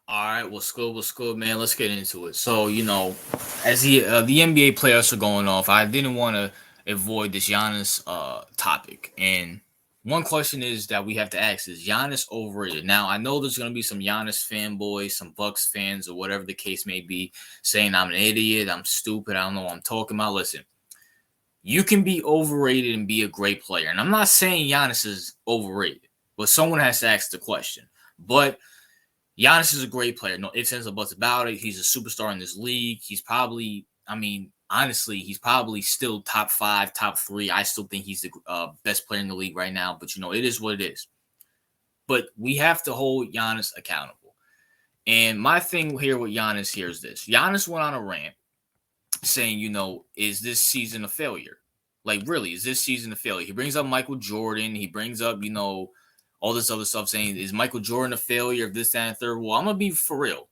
All right, what's good? What's good, man? Let's get into it. So, as the NBA playoffs are going off, I didn't want to avoid this Giannis topic. And one question is that we have to ask is Giannis overrated? Now, I know there's going to be some Giannis fanboys, some Bucks fans, or whatever the case may be, saying I'm an idiot, I'm stupid, I don't know what I'm talking about. Listen, you can be overrated and be a great player, and I'm not saying Giannis is overrated, but someone has to ask the question. But Giannis is a great player. No ifs, ands, or buts about it. He's a superstar in this league. He's probably, honestly, he's probably still top five, top three. I still think he's the best player in the league right now. But, it is what it is. But we have to hold Giannis accountable. And my thing here with Giannis here is this. Giannis went on a rant saying, is this season a failure? Like, really, is this season a failure? He brings up Michael Jordan. He brings up, all this other stuff saying, is Michael Jordan a failure of this, that, and third? Well, I'm going to be for real.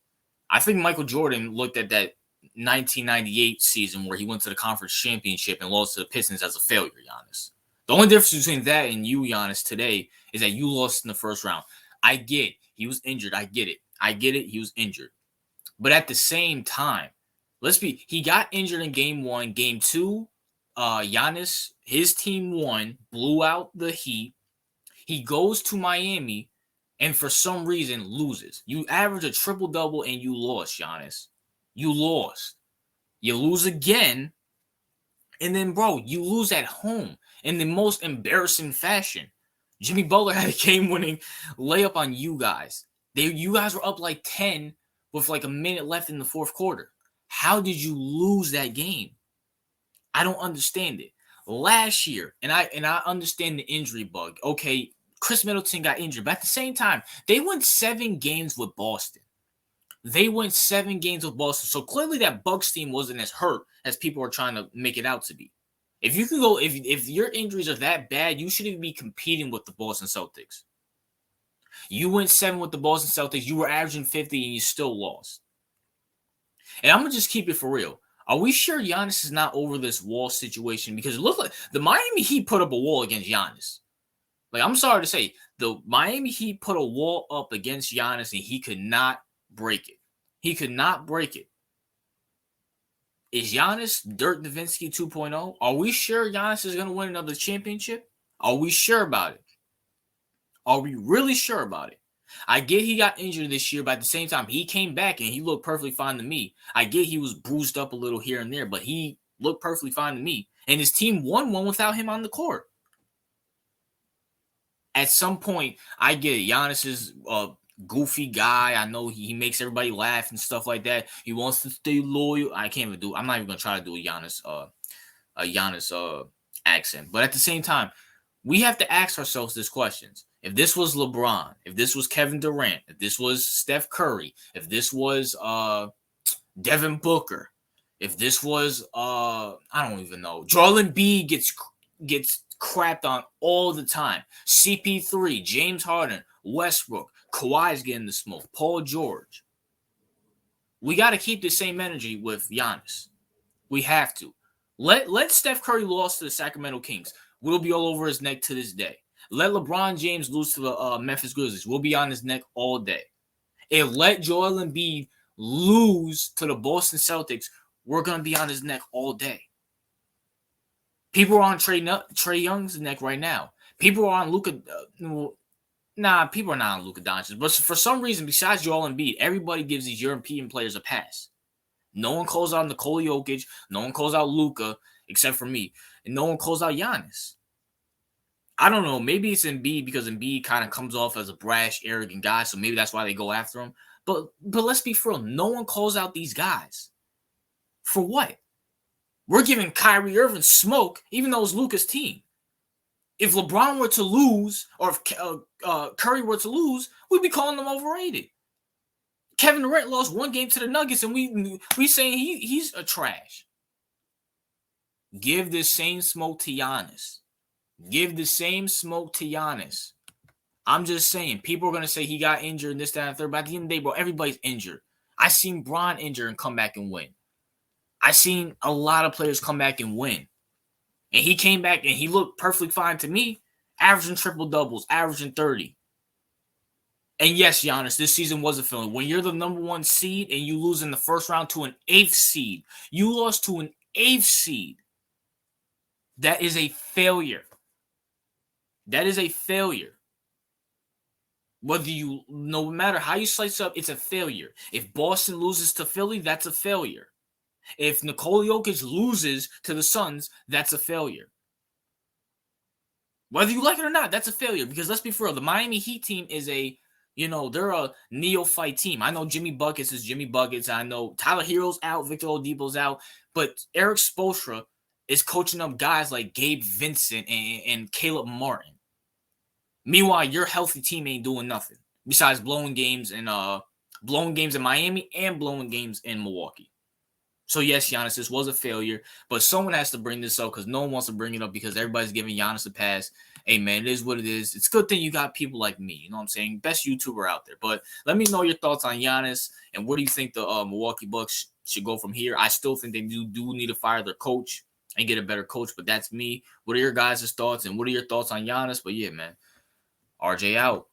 I think Michael Jordan looked at that 1998 season where he went to the conference championship and lost to the Pistons as a failure, Giannis. The only difference between that and you, Giannis, today is that you lost in the first round. I get it. He was injured. I get it. He was injured. But at the same time, he got injured in game one. Game two, Giannis, his team won, blew out the Heat. He goes to Miami and for some reason loses. You average a triple-double and you lost, Giannis. You lost. You lose again. And then, bro, you lose at home in the most embarrassing fashion. Jimmy Butler had a game-winning layup on you guys. You guys were up like 10 with like a minute left in the fourth quarter. How did you lose that game? I don't understand it. Last year, and I understand the injury bug. Okay, Chris Middleton got injured, but at the same time, they went 7 games with Boston. So clearly that Bucks team wasn't as hurt as people are trying to make it out to be. If you can go, if your injuries are that bad, you shouldn't be competing with the Boston Celtics. You went 7 with the Boston Celtics. You were averaging 50 and you still lost. And I'm gonna just keep it for real. Are we sure Giannis is not over this wall situation? Because it looked like the Miami Heat put up a wall against Giannis. Like, I'm sorry to say, the Miami Heat put a wall up against Giannis and he could not break it. He could not break it. Is Giannis Dirk Nowitzki 2.0? Are we sure Giannis is going to win another championship? Are we sure about it? Are we really sure about it? I get he got injured this year, but at the same time, he came back and he looked perfectly fine to me. I get he was bruised up a little here and there, but he looked perfectly fine to me. And his team won one without him on the court. At some point, I get it. Giannis is a goofy guy. I know he makes everybody laugh and stuff like that. He wants to stay loyal. I can't even do. I'm not even gonna try to do a Giannis accent. But at the same time, we have to ask ourselves these questions. If this was LeBron, if this was Kevin Durant, if this was Steph Curry, if this was Devin Booker, if this was I don't even know, Joel Embiid gets crapped on all the time. CP3, James Harden, Westbrook, Kawhi's getting the smoke, Paul George. We got to keep the same energy with Giannis. We have to. Let Steph Curry lose to the Sacramento Kings. We'll be all over his neck to this day. Let LeBron James lose to the Memphis Grizzlies. We'll be on his neck all day. And let Joel Embiid lose to the Boston Celtics. We're going to be on his neck all day. People are on Trae Young's neck right now. People are on Luka. People are not on Luka Doncic. But for some reason, besides Joel Embiid, everybody gives these European players a pass. No one calls out Nikola Jokic. No one calls out Luka, except for me. And no one calls out Giannis. I don't know. Maybe it's Embiid because Embiid kind of comes off as a brash, arrogant guy. So maybe that's why they go after him. But let's be real. No one calls out these guys. For what? We're giving Kyrie Irving smoke, even though it's Luka's team. If LeBron were to lose, or if Curry were to lose, we'd be calling them overrated. Kevin Durant lost 1 game to the Nuggets, and we saying he's a trash. Give the same smoke to Giannis. Give the same smoke to Giannis. I'm just saying, people are going to say he got injured and this, that, and third. But at the end of the day, bro, everybody's injured. I seen Bron injured and come back and win. I seen a lot of players come back and win. And he came back and he looked perfectly fine to me, averaging triple doubles, averaging 30. And yes, Giannis, this season was a failure. When you're the number 1 seed and you lose in the first round to an 8th seed, you lost to an 8th seed. That is a failure. That is a failure. No matter how you slice up, it's a failure. If Boston loses to Philly, that's a failure. If Nikola Jokic loses to the Suns, that's a failure. Whether you like it or not, that's a failure. Because let's be for real, the Miami Heat team is they're a neophyte team. I know Jimmy Buckets is Jimmy Buckets. I know Tyler Hero's out, Victor Oladipo's out, but Eric Spoelstra is coaching up guys like Gabe Vincent and Caleb Martin. Meanwhile, your healthy team ain't doing nothing besides blowing games in Miami and blowing games in Milwaukee. So yes, Giannis, this was a failure, but someone has to bring this up because no one wants to bring it up because everybody's giving Giannis a pass. Hey man, it is what it is. It's a good thing you got people like me. You know what I'm saying? Best YouTuber out there. But let me know your thoughts on Giannis and where do you think the Milwaukee Bucks should go from here? I still think they do need to fire their coach and get a better coach, but that's me. What are your guys' thoughts and what are your thoughts on Giannis? But yeah, man, RJ out.